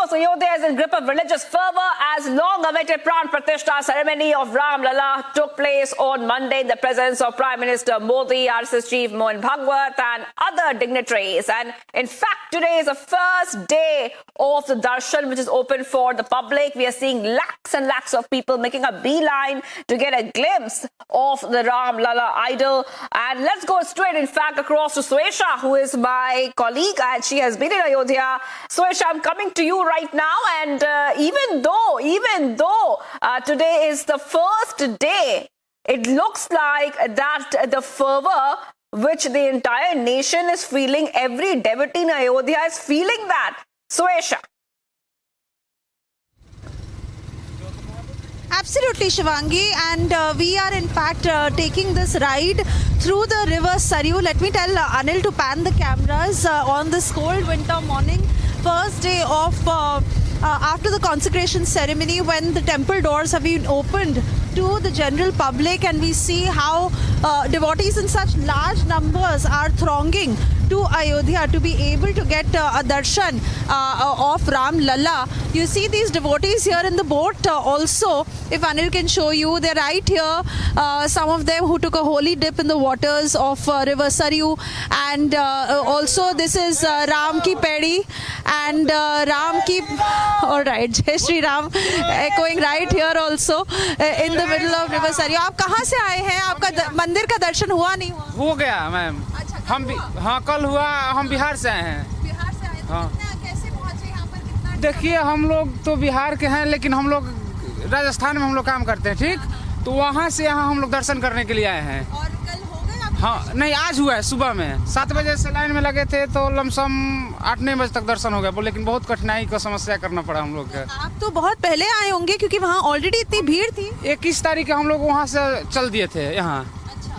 course, Ayodhya is in grip of religious fervor as long-awaited Pran Pratishtha ceremony of Ram Lalla took place on Monday in the presence of Prime Minister Modi, RSS Chief Mohan Bhagwat and other dignitaries. And in fact, today is the first day of the darshan, which is open for the public. We are seeing lakhs and lakhs of people making a beeline to get a glimpse of the Ram Lalla idol. And let's go straight, in fact, across to Swesha, who is my colleague, and she has been in Ayodhya. Swesha, I'm coming to you right now, and even though today is the first day, it looks like that the fervor which the entire nation is feeling, every devotee in Ayodhya is feeling that. Swesha. Absolutely, Shivangi, and we are in fact taking this ride through the river Saryu. Let me tell Anil to pan the cameras on this cold winter morning, first day of after the consecration ceremony, when the temple doors have been opened to the general public, and we see how devotees in such large numbers are thronging to Ayodhya to be able to get a darshan of Ram Lalla. You see these devotees here in the boat also, if Anil can show you, they're right here. Some of them who took a holy dip in the waters of river Saryu, and also this is Ram Ki Pedi and Ram Ki, all right, Jai Shri Ram echoing right here also in the middle of river Saryu. आप कहाँ से आए हैं? आपका मंदिर का दर्शन हुआ नहीं हुआ? हो गया मैम। हम भी हाँ कल हुआ, हम बिहार से आए हैं। बिहार से आए थे? हाँ। कैसे पहुँचे यहाँ पर? कितना? देखिए हम लोग तो बिहार के हैं, लेकिन हम लोग राजस्थान में हम लोग काम करते हैं, ठीक? तो वहाँ से यहाँ हम लोग दर्शन करने के लिए आए हैं। और कल हो गए आप? हाँ नहीं, आज हुआ है सुबह में 7 बजे से लाइन में लगे थे, तो लमसम 8-9 बजे तक दर्शन हो गया, लेकिन बहुत कठिनाई का समस्या करना पड़ा हम लोग को। आप तो बहुत पहले आए होंगे क्योंकि वहाँ ऑलरेडी इतनी भीड़ थी। 21 तारीख को हम लोग वहाँ से चल दिए थे यहाँ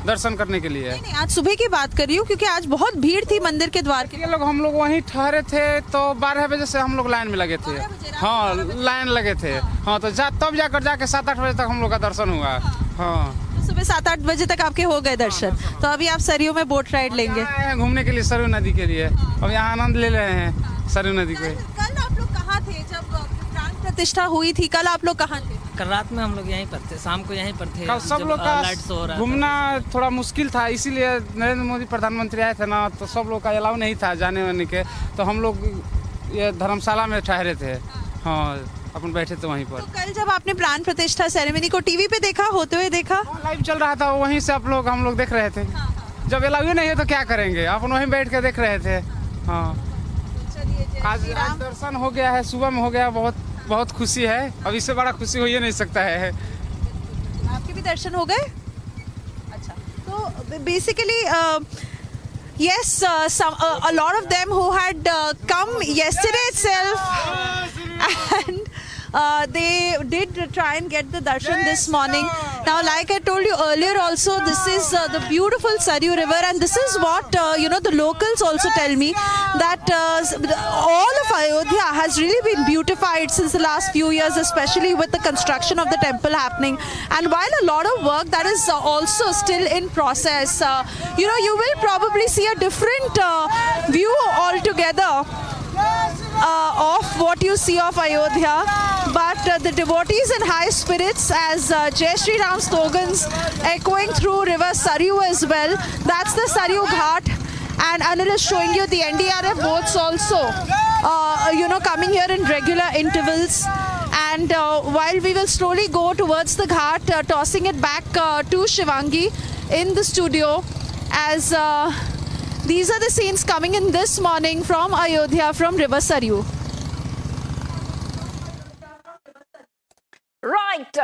दर्शन करने के लिए। नहीं, आज सुबह की बात कर रही हूँ क्योंकि आज बहुत भीड़ थी मंदिर के द्वार के। ये लोग हम लोग वहीं ठहरे थे, तो 12 बजे से हम लोग लाइन में लगे थे। हाँ लाइन लगे थे। हाँ तो तब जाके 7-8 बजे तक हम लोग का दर्शन हुआ। हाँ सुबह 7-8 बजे तक आपके हो गए दर्शन। तो अभी आप सरयू में बोट राइड लेंगे? घूमने के लिए सरयू नदी के लिए, अब यहाँ आनंद ले रहे हैं सरयू नदी को। कल आप लोग कहाँ थे जब प्राण प्रतिष्ठा हुई थी? कल आप लोग कहाँ थे? कल रात में हम लोग यहीं पर थे, शाम को यहीं पर थे। सब लोग का घूमना थोड़ा मुश्किल था, इसीलिए नरेंद्र मोदी प्रधानमंत्री आए थे ना, तो सब लोग का अलाउ नहीं था जाने वाने के, तो हम लोग ये धर्मशाला में ठहरे थे। हाँ अपन बैठे थे वहीं पर। तो कल जब आपने प्राण प्रतिष्ठा सेरेमनी को टीवी पे देखा, होते हुए देखा? लाइव चल रहा था, वहीं से हम लोग देख रहे थे। जब अलाउ ही नहीं है तो क्या करेंगे, अपन वहीं बैठ के देख रहे थे। हाँ आज दर्शन हो गया है, सुबह में हो गया, बहुत खुशी है। अब इससे बड़ा खुशी हो ही नहीं सकता है। आपके भी दर्शन हो गए? अच्छा, तो basically yes, a lot of them who had come yesterday itself and they did try and get the darshan this morning. Now, like I told you earlier also, this is the beautiful Saryu river, and this is what the locals also tell me, that all of Ayodhya has really been beautified since the last few years, especially with the construction of the temple happening. And while a lot of work that is also still in process, you will probably see a different view altogether of what you see of Ayodhya, but the devotees in high spirits as Jai Shri Ram slogans echoing through river Saryu as well. That's the Saryu Ghat, and Anil is showing you the NDRF boats also coming here in regular intervals. And while we will slowly go towards the Ghat, tossing it back to Shivangi in the studio, as these are the scenes coming in this morning from Ayodhya, from river Saryu. Right.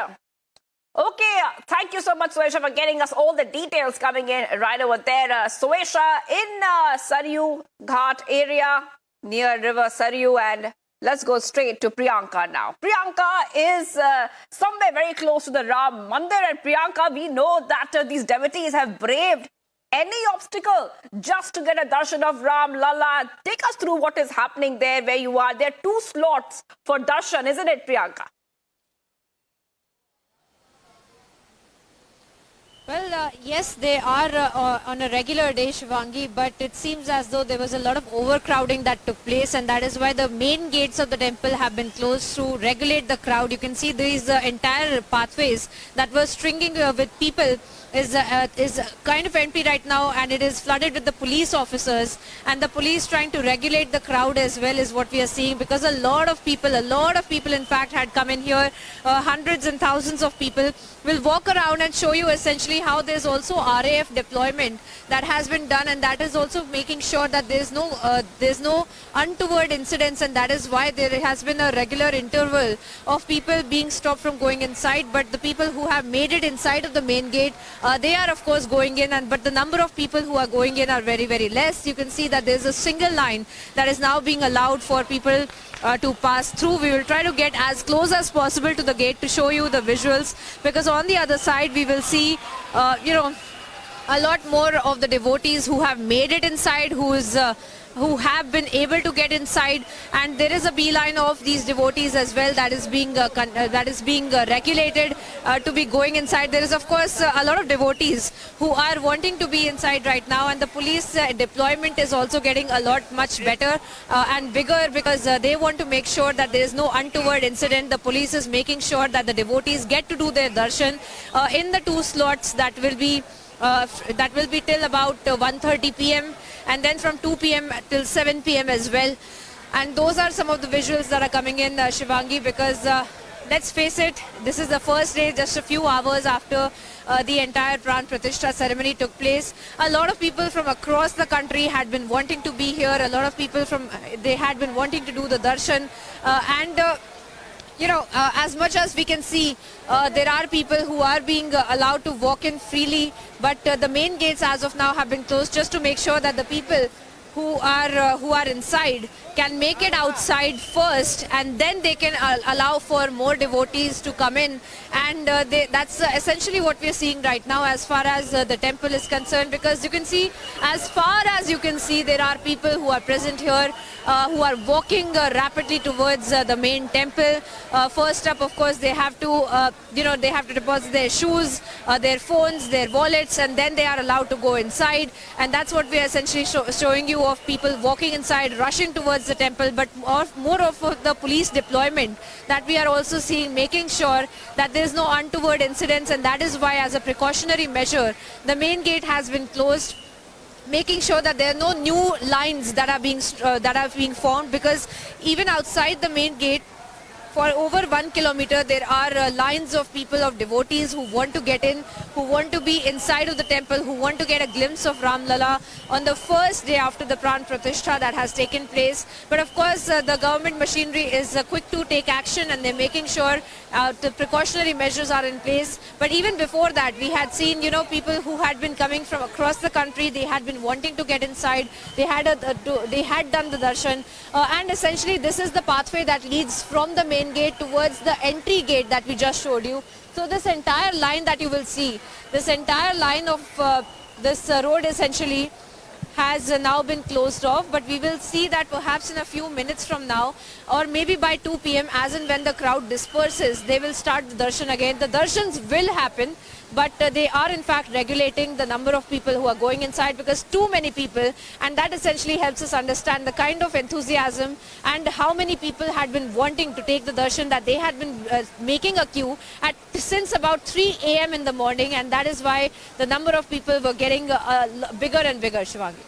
Okay, thank you so much, Swesha, for getting us all the details coming in right over there. Swesha in Saryu Ghat area near river Saryu, and let's go straight to Priyanka now. Priyanka is somewhere very close to the Ram Mandir, and Priyanka, we know that these devotees have braved any obstacle just to get a darshan of Ram Lalla. Take us through what is happening there where you are. There are 2 slots for darshan, isn't it, Priyanka? Well, yes, they are on a regular day, Shivangi, but it seems as though there was a lot of overcrowding that took place, and that is why the main gates of the temple have been closed to regulate the crowd. You can see these entire pathways that were stringing with people is kind of empty right now, and it is flooded with the police officers, and the police trying to regulate the crowd as well is what we are seeing, because a lot of people in fact had come in here. Hundreds and thousands of people. We'll walk around and show you essentially how there's also RAF deployment that has been done, and that is also making sure that there's no untoward incidents, and that is why there has been a regular interval of people being stopped from going inside. But the people who have made it inside of the main gate, they are of course going in, but the number of people who are going in are very, very less. You can see that there's a single line that is now being allowed for people to pass through. We will try to get as close as possible to the gate to show you the visuals, because on the other side we will see a lot more of the devotees who have made it inside, who have been able to get inside, and there is a beeline of these devotees as well that is being regulated to be going inside. There is of course a lot of devotees who are wanting to be inside right now, and the police deployment is also getting a lot much better and bigger, because they want to make sure that there is no untoward incident. The police is making sure that the devotees get to do their darshan in the 2 slots that will be till about 1:30 p.m. and then from 2 p.m. till 7 p.m. as well. And those are some of the visuals that are coming in, Shivangi, because let's face it, this is the first day, just a few hours after the entire Pran Pratishtha ceremony took place. A lot of people from across the country had been wanting to be here. A lot of people they had been wanting to do the darshan, as much as we can see, there are people who are being allowed to walk in freely, but the main gates as of now have been closed, just to make sure that the people who are inside can make it outside first, and then they can allow for more devotees to come in. And that's essentially what we're seeing right now as far as the temple is concerned, because you can see, as far as you can see, there are people who are present here who are walking rapidly towards the main temple. First up, of course, they have to deposit their shoes, their phones, their wallets, and then they are allowed to go inside. And that's what we are essentially showing you, of people walking inside, rushing towards the temple, but more of the police deployment that we are also seeing, making sure that there is no untoward incidents. And that is why, as a precautionary measure, the main gate has been closed, making sure that there are no new lines that are being formed, because even outside the main gate, for over 1 kilometer, there are lines of people, of devotees who want to get in, who want to be inside of the temple, who want to get a glimpse of Ram Lala on the first day after the Pran Pratishtha that has taken place. But of course, the government machinery is quick to take action, and they're making sure the precautionary measures are in place. But even before that, we had seen, people who had been coming from across the country. They had been wanting to get inside. They had done the darshan, and essentially this is the pathway that leads from the main gate towards the entry gate that we just showed you. So this entire line that you will see, this entire line of this road essentially has now been closed off, but we will see that perhaps in a few minutes from now, or maybe by 2 p.m, as and when the crowd disperses, they will start the darshan again. The darshans will happen, but they are in fact regulating the number of people who are going inside, because too many people, and that essentially helps us understand the kind of enthusiasm and how many people had been wanting to take the darshan, that they had been making a queue since about 3 a.m. in the morning, and that is why the number of people were getting bigger and bigger, Shivangi.